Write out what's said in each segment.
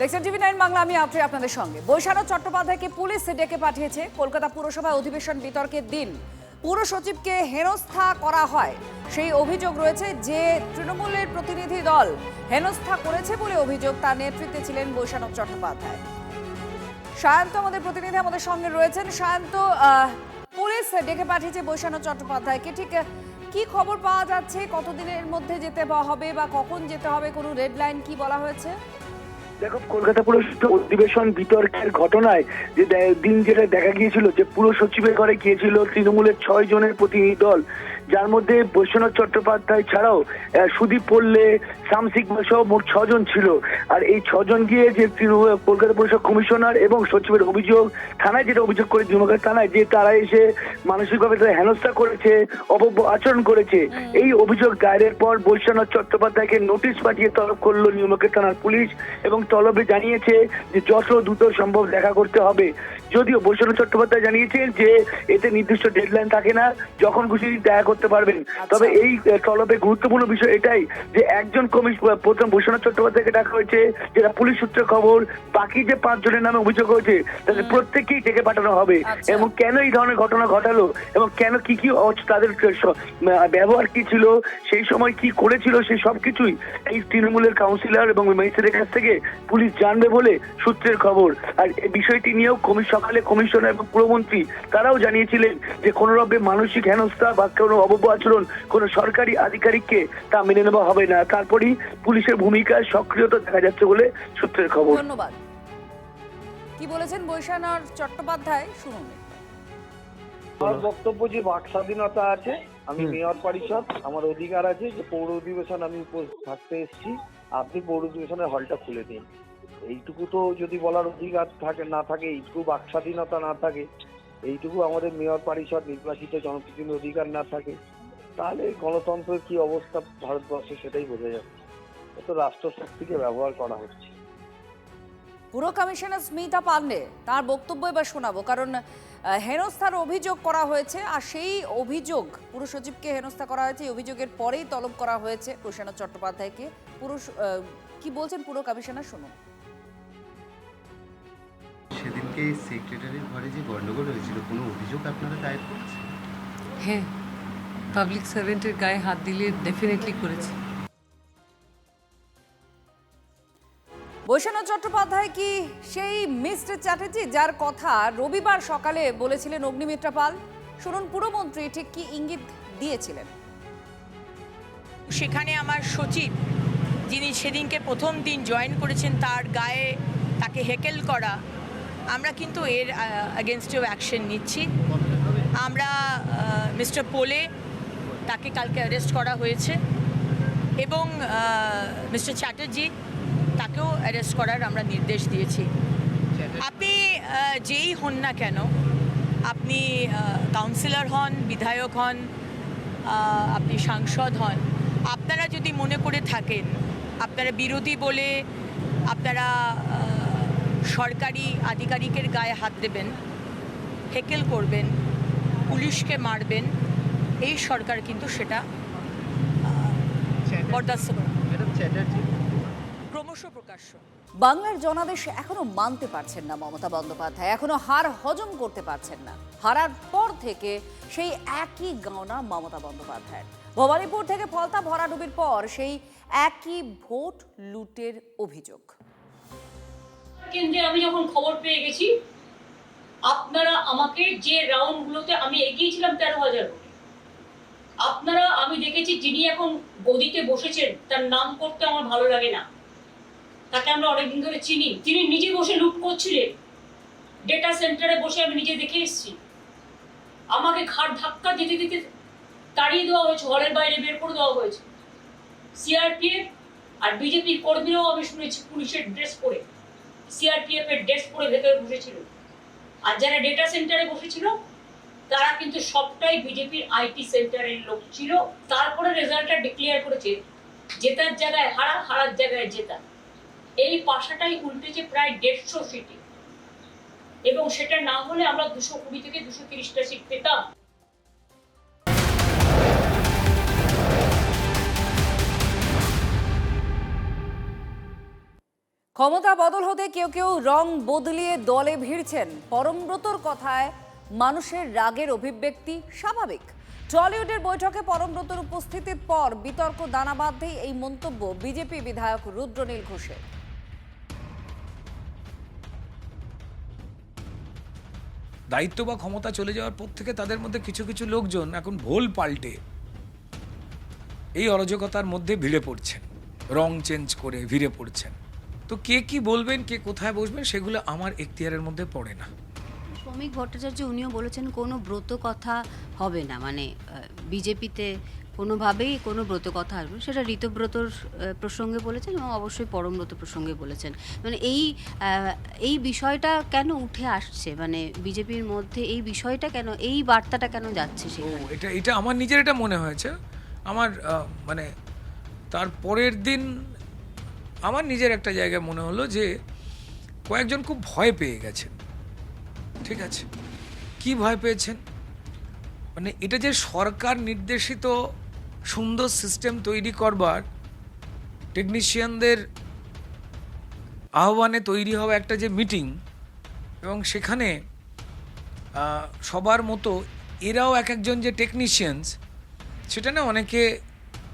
দেখছেন টিভি9 বাংলা, আমি আপনাদের সঙ্গে। বৈশারদ চট্টোপাধ্যায়কে পুলিশ ডেকে পাঠিয়েছে। কলকাতা পুরসভায় অধিবেশন বিতর্কের দিন পুর সচিবকে হেনস্থা করা হয়, সেই অভিযোগ রয়েছে। যে তৃণমূলের প্রতিনিধি দল হেনস্থা করেছে বলে অভিযোগ, তার নেতৃত্বে ছিলেন বৈশারদ চট্টোপাধ্যায়। সায়ন্ত আমাদের প্রতিনিধি আমাদের সঙ্গে রয়েছেন। সায়ন্ত, পুলিশ ডেকে পাঠিয়েছে বৈশারদ চট্টোপাধ্যায়কে, ঠিক কি খবর পাওয়া যাচ্ছে? কতদিনের মধ্যে যেতে হবে বা কখন যেতে হবে? কোনো রেড লাইন কি বলা হয়েছে? দেখো, কলকাতা পুরসভা অধিবেশন বিতর্কের ঘটনায় যে দিন যেটা দেখা গিয়েছিল, যে পুর সচিবের ঘরে গিয়েছিল তৃণমূলের 6 জনের প্রতিনিধি দল, যার মধ্যে বৈশ্বনাথ চট্টোপাধ্যায় ছাড়াও সুদীপ পল্লে, শামসিক সহ মোট 6 জন ছিল। আর এই 6 জন গিয়ে যে কলকাতা পুরসভা কমিশনার এবং সচিবের অভিযোগ, থানায় যেটা অভিযোগ করে তৃণমূলের থানায়, যে তারা এসে মানসিকভাবে তারা হেনস্থা করেছে, অভব্য আচরণ করেছে। এই অভিযোগ দায়েরের পর বৈশ্বনাথ চট্টোপাধ্যায়কে নোটিশ পাঠিয়ে তলব করলো নিউমার্কেট থানার পুলিশ, এবং তলবে জানিয়েছে যে যত দ্রুত সম্ভব দেখা করতে হবে। যদিও বৈশ্বনাথ চট্টোপাধ্যায় জানিয়েছেন যে এতে নির্দিষ্ট ডেডলাইন থাকে না, যখন খুশি দেখা করতে পারবেন। তবে এই তলবে গুরুত্বপূর্ণ বিষয় এটাই যে একজন প্রথম বৈশ্বনাথ চট্টোপাধ্যায়কে ডাকা হয়েছে, যেটা পুলিশ সূত্রে খবর। বাকি যে 5 জনের নামে অভিযোগ হয়েছে তাদের প্রত্যেককেই ডেকে পাঠানো হবে। এবং কেন এই ধরনের ঘটনা ঘটালো এবং কেন কি তাদের ব্যবহার কি ছিল, সেই সময় কি করেছিল, সেই সবকিছুই এই তৃণমূলের কাউন্সিলর এবং ম্যাজিস্ট্রেটের কাছ থেকে পুলিশ জানবে বলে সূত্রের খবর। আর এই বিষয়টি নিয়েও সকালে কমিশনার এবং পুরমন্ত্রী তারাও জানিয়েছিলেন যে কোনো রকম মানসিক হেনস্থা বা কোনো অবব্য আচরণ কোনো সরকারি আধিকারিককে তা মেনে নেওয়া হবে না। তারপরেই পুলিশের ভূমিকায় সক্রিয়তা দেখা যাচ্ছে বলে সূত্রের খবর। ধন্যবাদ। কি বলেছেন বৈশ্বনাথ চট্টোপাধ্যায়, শুনুন। আমার বক্তব্য যে বাক স্বাধীনতা আছে, আমি মেয়র পরিষদ, আমার অধিকার আছে যে পৌর অধিবেশন আমি থাকতে এসেছি, আপনি পৌর অধিবেশনের হলটা খুলে দিন। এইটুকু তো যদি বলার অধিকার থাকে না থাকে, এইটুকু বাক স্বাধীনতা না থাকে, এইটুকু আমাদের মেয়র পরিষদ নির্বাচিত জনপ্রতিনিধির অধিকার না থাকে, তাহলে গণতন্ত্রের কি অবস্থা ভারতবর্ষে সেটাই বোঝা যাচ্ছে। এত রাষ্ট্রশক্তিকে ব্যবহার করা হচ্ছে। পুরো কমিশনার স্মিতা পান্ডে তার বক্তব্য এবার শোনাবো, কারণ হেনস্থার অভিযোগ করা হয়েছে। আর সেই অভিযোগ, পুর সচিবকে হেনস্থা করা হয়েছে, এই অভিযোগের পরেই তলব করা হয়েছে বৈশ্বনাথ চট্টোপাধ্যায়কে। কি বলছেন পুরো কমিশনার, শুনুন। সেদিনকে সেক্রেটারির ঘরে যে গন্ডগোল হয়েছিল, কোনো অভিযোগ আপনারা দায়ের করেছেন? হ্যাঁ, পাবলিক সার্ভেন্টের গায়ে হাত দিলে ডেফিনেটলি করেছি। বৈশ্বনাথ চট্টোপাধ্যায় কি সেই মিস্টার চ্যাটার্জি যার কথা রবিবার সকালে বলেছিলেন অগ্নিমিত্রা পাল? শুনুন পুরমন্ত্রী ঠিক কি ইঙ্গিত দিয়েছিলেন। সেখানে আমার সচিব, যিনি সেদিনকে প্রথম দিন জয়েন করেছেন, তার গায়ে তাকে হেকেল করা, আমরা কিন্তু এর এগেনস্টেও অ্যাকশন নিচ্ছি। আমরা মিস্টার পোলে, তাকে কালকে অ্যারেস্ট করা হয়েছে, এবং মিস্টার চ্যাটার্জি, তাকেও অ্যারেস্ট করার আমরা নির্দেশ দিয়েছি। আপনি যেই হন না কেন, আপনি কাউন্সিলর হন, বিধায়ক হন, আপনি সাংসদ হন, আপনারা যদি মনে করে থাকেন আপনারা বিরোধী বলে আপনারা সরকারি আধিকারিকের গায়ে হাত দেবেন, হেকেল করবেন, পুলিশকে মারবেন, এই সরকার কিন্তু সেটা বরদাস্ত করে ক্রমশ প্রকাশ্য। বাংলার জনাদেশ এখনো মানতে পারছেন না মমতা বন্দ্যোপাধ্যায়, এখনো হার হজম করতে পারছেন না। হারার পর থেকে সেই একই গাওনা মমতা বন্দ্যোপাধ্যায়ের। ভবানীপুর থেকে ফলতা ভরাডুবির পর সেই একই ভোট লুটের অভিযোগ। কেন্দ্রে আমি যখন খবর পেয়ে গেছি, আপনারা আমাকে যে রাউন্ডগুলোতে আমি এগিয়েছিলাম 13,000 ভোটে, আপনারা, আমি দেখেছি যিনি এখন গদিতে বসেছেন তার নাম করতে আমার ভালো লাগে না, তাকে আমরা অনেকদিন ধরে চিনি। তিনি নিজে বসে লুট করছিলেন, ডেটা সেন্টারে বসে আমি নিজে দেখে এসেছি। আমাকে ঘাড় ধাক্কা দিতে দিতে তাড়িয়ে দেওয়া হয়েছে, হলের বাইরে বের করে দেওয়া হয়েছে। সিআরপিএফ আর বিজেপির কর্মীরাও আমি শুনেছি পুলিশের ড্রেস পরে, সিআরপিএফ এর ড্রেস পরে ভেতরে বসেছিল। আর যারা ডেটা সেন্টারে বসেছিল তারা কিন্তু সবটাই বিজেপির আইটি সেন্টারের লোক ছিল। তারপরে রেজাল্টটা ডিক্লেয়ার করেছে, জেতার জায়গায় হারা, হারার জায়গায় জেতা। এই পাশাটাই উল্টেছে প্রায় 150 সিটে, এবং সেটা না হলে আমরা 220 থেকে 230টা সিট পেতাম। ক্ষমতা বদল হতে কেউ কেউ রং বদলিয়ে দলে ভিড়ছেন। পরমব্রতর কথায় মানুষের রাগের অভিব্যক্তি স্বাভাবিক। টলিউডের বৈঠকে পরমব্রতর উপস্থিতির পর বিতর্ক দানা বাঁধতেই এই মন্তব্য বিজেপি বিধায়ক রুদ্রনীল ঘোষের। দায়িত্ব বা ক্ষমতা চলে যাওয়ার পর থেকে তাদের মধ্যে কিছু কিছু লোকজন এখন ভোল পাল্টে এই অরাজকতার মধ্যে ভিড়ে পড়ছেন, রং চেঞ্জ করে ভিড়ে পড়ছেন। তো কে কি বলবেন, কে কোথায় বসবেন, সেগুলো আমার এখতিয়ারের মধ্যে পড়ে না। শ্রমিক ভট্টাচার্য উনিও বলেছেন কোনো ব্রত কথা হবে না, মানে বিজেপিতে কোনোভাবেই কোনো ব্রত কথা আসবে না। সেটা ঋতব্রতর প্রসঙ্গে বলেছেন এবং অবশ্যই পরমব্রত প্রসঙ্গে বলেছেন। মানে এই বিষয়টা কেন উঠে আসছে, মানে বিজেপির মধ্যে এই বিষয়টা কেন, এই বার্তাটা কেন যাচ্ছে সেখানে? এটা আমার নিজের এটা মনে হয়েছে। আমার মানে তার পরের দিন আমার নিজের একটা জায়গায় মনে হলো যে কয়েকজন খুব ভয় পেয়ে গেছেন। ঠিক আছে, কি ভয় পেয়েছেন? মানে এটা যে সরকার নির্দেশিত সুন্দর সিস্টেম তৈরি করবার টেকনিশিয়ানদের আহ্বানে তৈরি হওয়া একটা যে মিটিং, এবং সেখানে সবার মতো এরাও এক একজন যে টেকনিশিয়ানস, সেটা না অনেকে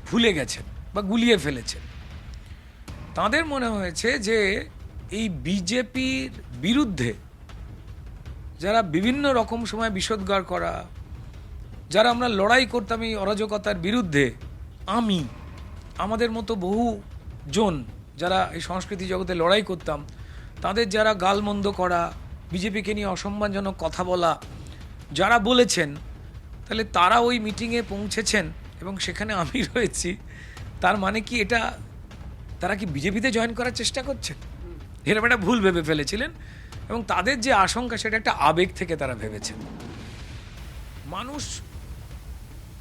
ভুলে গেছেন বা গুলিয়ে ফেলেছেন। তাদের মনে হয়েছে যে এই বিজেপির বিরুদ্ধে যারা বিভিন্ন রকম সময় বিষোদ্গার করা, যারা আমরা লড়াই করতাম এই অরাজকতার বিরুদ্ধে, আমাদের মতো বহু জন যারা এই সংস্কৃতি জগতে লড়াই করতাম, তাদের যারা গালমন্দ করা, বিজেপিকে নিয়ে অসম্মানজনক কথা বলা যারা বলেছেন, তাহলে তারা ওই মিটিংয়ে পৌঁছেছেন এবং সেখানে আমি রয়েছি। তার মানে কি এটা তারা কি বিজেপিতে জয়েন করার চেষ্টা করছেন? এরকম একটা ভুল ভেবে ফেলেছিলেন এবং তাদের যে আশঙ্কা সেটা একটা আবেগ থেকে তারা ভেবেছেন। মানুষ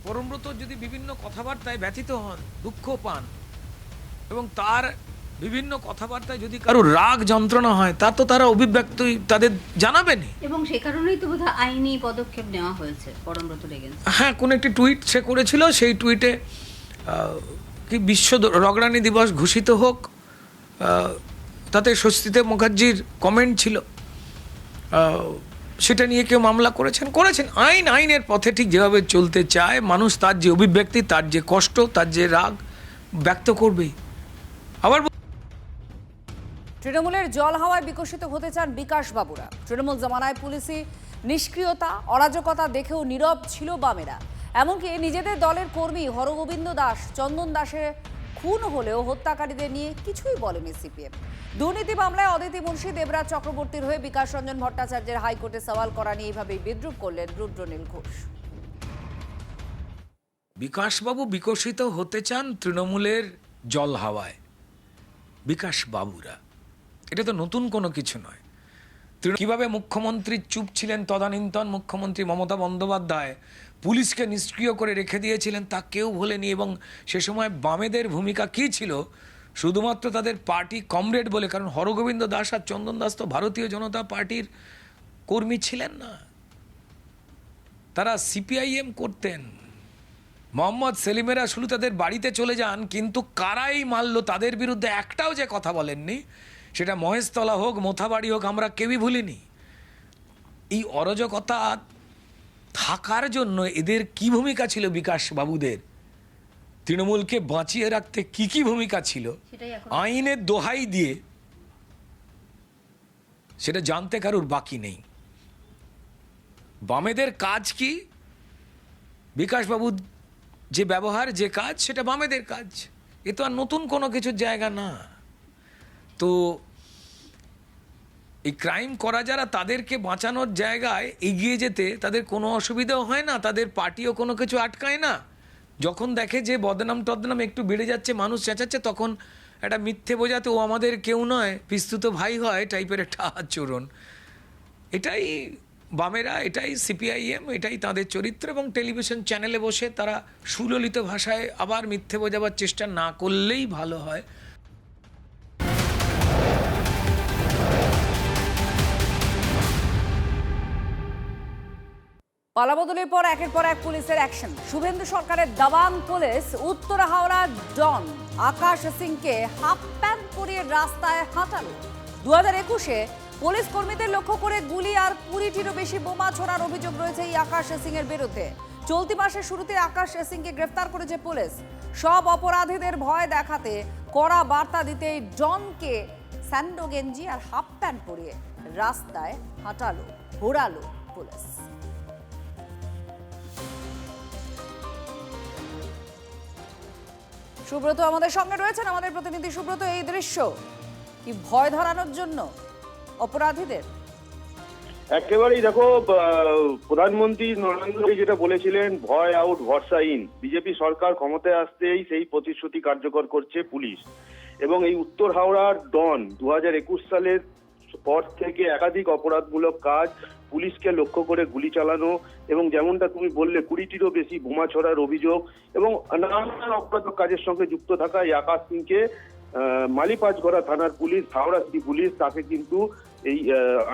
পরমব্রত যদি বিভিন্ন কথাবার্তায় ব্যথিত হন, দুঃখ পান এবং তার বিভিন্ন কথাবার্তায় যদি কারো রাগ যন্ত্রণা হয়, তা তো তারা অভিব্যক্তি তাদের জানাবেনই। এবং সে কারণেই তো বোধহয় আইনি পদক্ষেপ নেওয়া হয়েছে পরমব্রতর এগেন্স্ট। হ্যাঁ, কোন একটি টুইট সে করেছিল, সেই টুইটে কি বিশ্ব রগরানি দিবস ঘোষিত হোক, তাতে স্বস্তিতে মুখার্জির কমেন্ট ছিল, সেটা নিয়ে কেউ মামলা করেছেন। আইনের পথে ঠিক যেভাবে চলতে চায় মানুষ, তার যে অভিব্যক্তি, তার যে কষ্ট, তার যে রাগ ব্যক্ত করবেই। আবার তৃণমূলের জল হাওয়ায় বিকশিত হতে চান বিকাশ বাবুরা। তৃণমূল জমানায় পুলিশি নিষ্ক্রিয়তা, অরাজকতা দেখেও নীরব ছিল বামেরা। এমনকি নিজেদের দলের কর্মী হরগোবিন্দ দাস, চন্দন দাসের খুন হলেও হত্যাকারীদের নিয়ে কিছুই বলেনি সিপিএম। দুর্নীতি মামলায় অদিতি মুন্সি, দেবরাজ চক্রবর্তীর হয়ে বিকাশ রঞ্জন ভট্টাচার্যের হাইকোর্টে সওয়াল করা নিয়ে এইভাবেই বিদ্রুপ করলেন রুদ্রনীল ঘোষ। বিকাশবাবু বিকশিত হতে চান তৃণমূলের জল হাওয়ায়, বিকাশ বাবুরা। এটা তো নতুন কোনো কিছু নয়। কিভাবে মুখ্যমন্ত্রী চুপ ছিলেন তদানীন্তন মুখ্যমন্ত্রী মমতা বন্দ্যোপাধ্যায়, পুলিশকে নিষ্ক্রিয় করে রেখে দিয়েছিলেন, তা কেউ ভোলেনি। এবং সে সময় বামেদের ভূমিকা কী ছিল, শুধুমাত্র তাদের পার্টি কমরেড বলে, কারণ হরগোবিন্দ দাস আর চন্দন দাস তো ভারতীয় জনতা পার্টির কর্মী ছিলেন না, তারা সিপিআইএম করতেন। মোহাম্মদ সেলিমেরা শুধু তাদের বাড়িতে চলে যান, কিন্তু কারাই মারল তাদের বিরুদ্ধে একটাও যে কথা বলেননি, সেটা মহেশতলা হোক, মোথাবাড়ি হোক, আমরা কেউই ভুলিনি। এই অরাজকতা থাকার জন্য এদের কি ভূমিকা ছিল বিকাশ বাবুদের, তৃণমূলকে বাঁচিয়ে রাখতে কি কি ভূমিকা ছিল, আইনের দোহাই দিয়ে সেটা জানতে কারুর বাকি নেই। বামেদের কাজ কি, বিকাশবাবু যে ব্যবহার, যে কাজ, সেটা বামেদের কাজ। এ তো আর নতুন কোনো কিছুর জায়গা না। তো এই ক্রাইম করা যারা, তাদেরকে বাঁচানোর জায়গায় এগিয়ে যেতে তাদের কোনো অসুবিধাও হয় না, তাদের পার্টিও কোনো কিছু আটকায় না। যখন দেখে যে বদনাম একটু বেড়ে যাচ্ছে, মানুষ চেঁচাচ্ছে, তখন একটা মিথ্যে বোঝাতে ও আমাদের কেউ নয়, পিস্তুত ভাই হয় টাইপের একটা আচরণ। এটাই বামেরা, এটাই সিপিআইএম, এটাই তাদের চরিত্র। এবং টেলিভিশন চ্যানেলে বসে তারা সুললিত ভাষায় আবার মিথ্যে বোঝাবার চেষ্টা না করলেই ভালো হয়। পালাবদলের পর একের পর এক পুলিশের অ্যাকশন। শুভেন্দু সরকারের দাবাং পুলিশ উত্তর হাওড়ার ডন আকাশ সিংকে হাফ প্যান্ট পরিয়ে রাস্তায় হাঁটালো। 2021-এ পুলিশ কর্মীদের লক্ষ্য করে গুলি আর 20টিরও বেশি বোমা ছোড়ার অভিযোগ রয়েছে এই আকাশ সিং এর বিরুদ্ধে। চলতি মাসের শুরুতে আকাশ সিংকে গ্রেফতার করেছে পুলিশ। সব অপরাধীদের ভয় দেখাতে কড়া বার্তা দিতে ডনকে স্যান্ডো গেঞ্জি আর হাফ প্যান্ট পরিয়ে রাস্তায় হাঁটালো, ঘোরালো পুলিশ। সুব্রত আমাদের সঙ্গে রয়েছেন, আমাদের প্রতিনিধি সুব্রত। এই দৃশ্য কি ভয় ধরানোর জন্য অপরাধীদের? একেবারেই দেখো, প্রধানমন্ত্রী নরেন্দ্র মোদী যেটা বলেছিলেন, ভয় আউট ভরসা ইন। বিজেপি সরকার ক্ষমতায় আসতেই সেই প্রতিশ্রুতি কার্যকর করছে পুলিশ। এবং এই উত্তর হাওড়ার ডন 2021 সালের পর থেকে একাধিক অপরাধমূলক কাজ, পুলিশকে লক্ষ্য করে গুলি চালানো এবং যেমনটা তুমি বললে 20টিরও বেশি বোমা ছোড়ার অভিযোগ এবং নানান অপরাধ কাজের সঙ্গে যুক্ত থাকা এই আকাশ সিংকে মালিপাঁচগড়া থানার পুলিশ, হাওড়া সিটি পুলিশ তাকে কিন্তু এই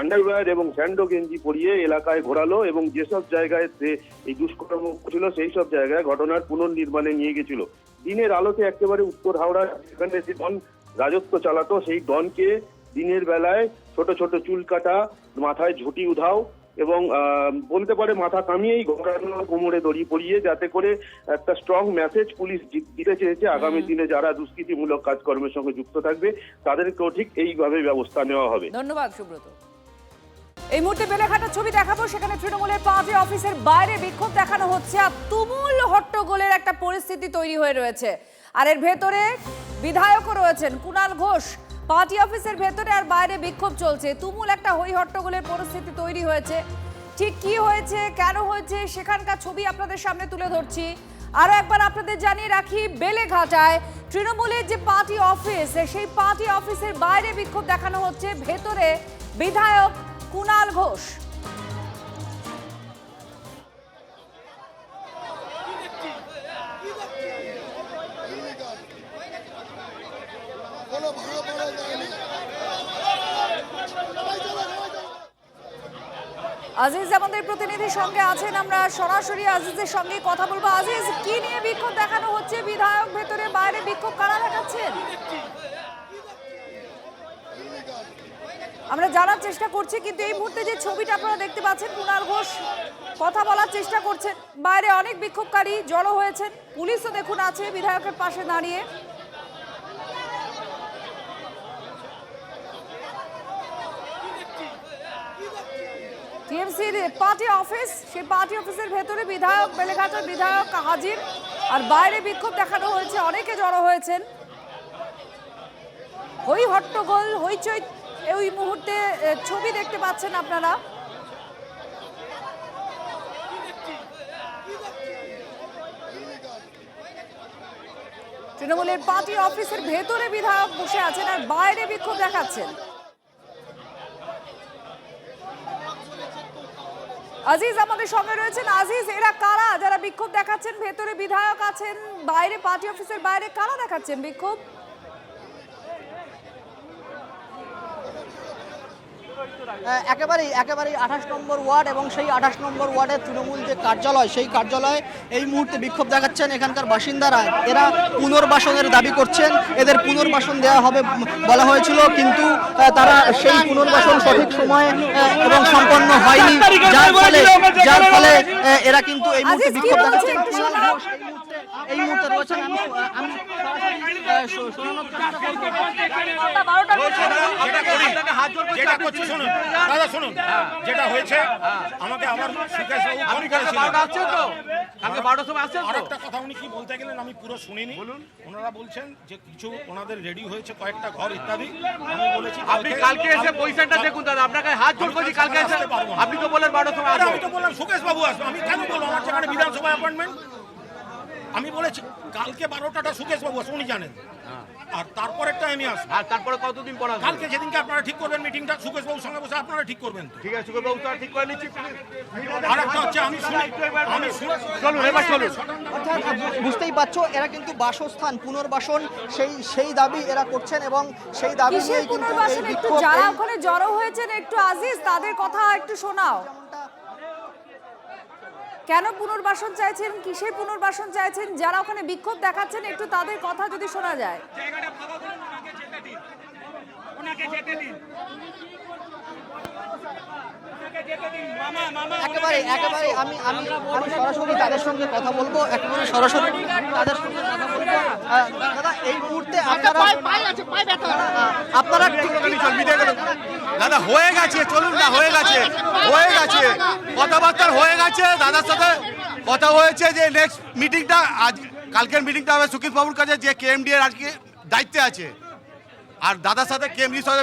আন্ডারওয়্যার এবং স্যান্ডো গেঞ্জি পরিয়ে এলাকায় ঘোরালো এবং যেসব জায়গায় সে এই দুষ্কর্ম ছিল সেই সব জায়গায় ঘটনার পুনর্নির্মাণে নিয়ে গেছিল। দিনের আলোতে একেবারে উত্তর হাওড়া যেখানে যে ডন রাজত্ব চালাতো, সেই ডনকে দিনের বেলায় ছোট ছোট চুল কাটা, মাথায় ঝুঁটি উধাও এবং বলতে পারে মাথা কামিয়েই ঘোরানো, কোমরে দড়ি পরিয়ে, যাতে করে একটা স্ট্রং মেসেজ পুলিশ দিতে চেয়েছে আগামী দিনে যারা দুষ্কৃতিমূলক কাজকর্মের সঙ্গে যুক্ত থাকবে তাদেরকেও ঠিক এইভাবে ব্যবস্থা নেওয়া হবে। ধন্যবাদ সুব্রত। এই মুহূর্তে বেলেঘাটার ছবি দেখাবো। সেখানে তৃণমূলের পার্টি অফিসের বাইরে বিক্ষোভ দেখানো হচ্ছে আর তুমুল হট্টগোলের একটা পরিস্থিতি তৈরি হয়ে রয়েছে। আর এর ভেতরে বিধায়কও রয়েছেন, কুণাল ঘোষ। পার্টি অফিসের ভেতরে আর বাইরে বিক্ষোভ চলছে, তুমুল একটা হই হট্টগোলের পরিস্থিতি তৈরি হয়েছে। ঠিক কি হয়েছে, কেন হয়েছে, সেখানকার ছবি আপনাদের সামনে তুলে ধরছি। আরো একবার আপনাদের জানিয়ে রাখি, বেলেঘাটায় তৃণমূলের যে পার্টি অফিস, সেই পার্টি অফিসের বাইরে বিক্ষোভ দেখানো হচ্ছে, ভেতরে বিধায়ক কুণাল ঘোষ। আজিজ আমাদের প্রতিনিধির সঙ্গে আছেন, আমরা সরাসরি আজিজের সঙ্গে কথা বলবো। আজিজ, কি নিয়ে বিক্ষোভ দেখানো হচ্ছে? বিধায়ক ভেতরে, বাইরে বিক্ষোভ কারা দেখাচ্ছেন? আমরা জানার চেষ্টা করছি, কিন্তু এই মুহূর্তে যে ছবিটা আপনারা দেখতে পাচ্ছেন, কুণাল ঘোষ কথা বলার চেষ্টা করছেন। বাইরে অনেক বিক্ষোভকারী জড়ো হয়েছেন, পুলিশও দেখুন আছে বিধায়কের পাশে দাঁড়িয়ে। টিএমসির পার্টি অফিস, সেই পার্টি অফিসের ভেতরে বিধায়ক, বেলেঘাটার বিধায়ক হাজির, আর বাইরে বিক্ষোভ দেখানো হয়েছে, অনেকে জড়ো হয়েছেন। হই হট্টগোল, হইচই এই মুহূর্তে ছবি দেখতে পাচ্ছেন আপনারা। তৃণমূলের পার্টি অফিসের ভেতরে বিধায়ক বসে আছেন আর বাইরে বিক্ষোভ দেখাচ্ছেন। আজিজ আমাদের সঙ্গে রয়েছেন। আজিজ, এরা কারা যারা বিক্ষোভ দেখাচ্ছেন? ভেতরে বিধায়ক আছেন, বাইরে পার্টি অফিসের বাইরে কারা দেখাচ্ছেন বিক্ষোভ? একেবারেই 28 নম্বর ওয়ার্ড এবং সেই 28 নম্বর ওয়ার্ডের তৃণমূল যে কার্যালয়, সেই কার্যালয়ে এই মুহূর্তে বিক্ষোভ দেখাচ্ছেন এখানকার বাসিন্দারা। এরা পুনর্বাসনের দাবি করছেন, এদের পুনর্বাসন দেওয়া হবে বলা হয়েছিল, কিন্তু তারা সেই পুনর্বাসন সঠিক সময়ে এবং সম্পন্ন হয়নি, যার ফলে এরা কিন্তু এই মুহূর্তে বিক্ষোভ দেখাচ্ছেন। এই মুহূর্তে রয়েছেন যেটা হয়েছে আমাকে আমার আরেকটা কথা উনি কি বলতে গেলেন আমি পুরো শুনিনি। ওনারা বলছেন যে কিছু ওনাদের রেডি হয়েছে কয়েকটা ঘর ইত্যাদি। আমি বলেছি আপনি কালকে এসে পয়সাটা দেখুন দাদা, আপনাকে হাত জোড় করছি, কালকে এসে আপনি তো বললেন 12টার সময় আসবেন। আমি তো বললাম সুকেশ বাবু আসবে, আমি কেন বলবো? আমার যেখানে বিধানসভা অ্যাপয়েন্টমেন্ট, আমি বলেছি কালকে 12টাটা সুকেশ বাবু আসবে, উনি জানেন। আর তারপরেরটা আমি আসবো। আর তারপরে কতদিন পর আসবেন? কালকে যেদিনকে আপনারা ঠিক করবেন মিটিংটা, সুকেশ বাবুর সঙ্গে বসে আপনারা ঠিক করবেন। ঠিক আছে, সুকেশ বাবু তো ঠিক করে নিচ্ছি। আরেকটা হচ্ছে আমি চলুন এবার চলুন। অর্থাৎ বুঝতেই পারছো, এরা কিন্তু বাসস্থান পুনর্বাসন সেই দাবি এরা করছেন এবং সেই দাবি নিয়ে কিন্তু এই বিক্ষোভ। যারা ওখানে জড়ো হয়েছেন একটু আজিজ তাদের কথা একটু শোনাও। কেন পুনর্বাসন চাইছেন, কিসের পুনর্বাসন চাইছেন? যারা ওখানে বিক্ষোভ দেখাচ্ছেন একটু তাদের কথা যদি শোনা যায়। একেবারে একেবারে আমি আমি আমি সরাসরি তাদের সঙ্গে কথা বলবো, একেবারে সরাসরি তাদের সঙ্গে কথা বলবো। দাদা এই মুহূর্তে আপনারা আপনারা দাদা হয়ে গেছে, চলুন না, হয়ে গেছে, হয়ে গেছে, কথাবার্তা হয়ে গেছে। দাদার সাথে কথা হয়েছে যে নেক্সট মিটিংটা আজ কালকের মিটিংটা হবে সুকিত বাবুর কাছে, যে কেএমডি এর আজকে দায়িত্বে আছে। আর দাদার সাথে কেএমডির সাথে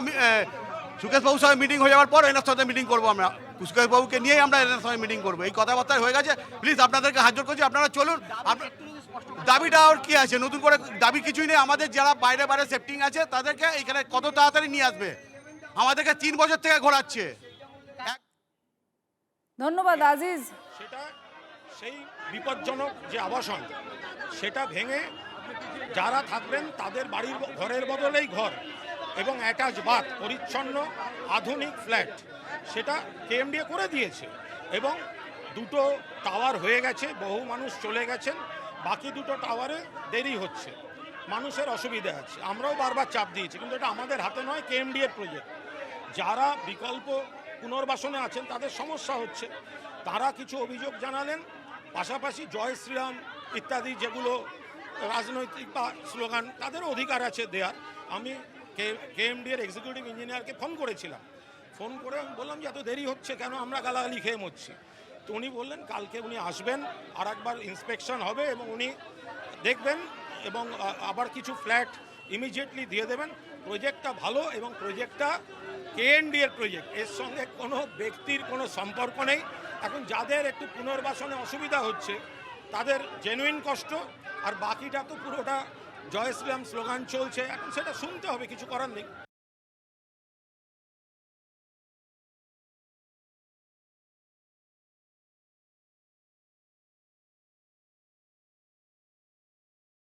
সুকেশ বাবুর সাথে মিটিং হয়ে যাওয়ার পর এনার সাথে মিটিং করবো আমরা। সুকেশ বাবুকে নিয়েই আমরা এনার সঙ্গে মিটিং করবো। এই কথাবার্তা হয়ে গেছে। প্লিজ আপনাদেরকে হাত জোড় করছি, আপনারা চলুন। দাবিটা আর কি আছে, নতুন করে দাবি কিছুই নেই। আমাদের যারা বাইরে বাইরে সেফটিং আছে তাদেরকে এখানে কত তাড়াতাড়ি নিয়ে আসবে। আমাদেরকে 3 বছর থেকে ঘোরাচ্ছে। ধন্যবাদ আজিজ। সেটা সেই বিপজ্জনক যে আবাসন, সেটা ভেঙে যারা থাকবেন তাদের বাড়ির ঘরের বদলেই ঘর এবং অ্যাটাচ বাথ, পরিচ্ছন্ন আধুনিক ফ্ল্যাট, সেটা কেএমডিএ করে দিয়েছে। এবং 2টো টাওয়ার হয়ে গেছে, বহু মানুষ চলে গেছেন, বাকি 2টো টাওয়ারে দেরি হচ্ছে, মানুষের অসুবিধা আছে। আমরাও বারবার চাপ দিয়েছি, কিন্তু এটা আমাদের হাতে নয়, কেএমডি এর প্রজেক্ট। যারা বিকল্প পুনর্বাসনে আছেন তাদের সমস্যা হচ্ছে, তারা কিছু অভিযোগ জানালেন। পাশাপাশি জয় শ্রীরাম ইত্যাদি যেগুলো রাজনৈতিক বা স্লোগান, তাদেরও অধিকার আছে দেওয়ার। আমি কেএমডি এর এক্সিকিউটিভ ইঞ্জিনিয়ারকে ফোন করেছিলাম, ফোন করে আমি বললাম যে এত দেরি হচ্ছে কেন, আমরা গালাগালি খেয়ে মরছি। তো উনি বললেন কালকে উনি আসবেন, আর একবার ইন্সপেকশন হবে এবং উনি দেখবেন এবং আবার কিছু ফ্ল্যাট ইমিডিয়েটলি দিয়ে দেবেন। প্রজেক্টটা ভালো এবং প্রজেক্টটা কেএনডি এর প্রজেক্ট, এর সঙ্গে কোনো ব্যক্তির কোনো সম্পর্ক নেই। এখন যাদের একটু পুনর্বাসনে অসুবিধা হচ্ছে তাদের জেনুইন কষ্ট, আর বাকিটা তো পুরোটা জয় শ্রীরাম স্লোগান চলছে, এখন সেটা শুনতে হবে, কিছু করার নেই।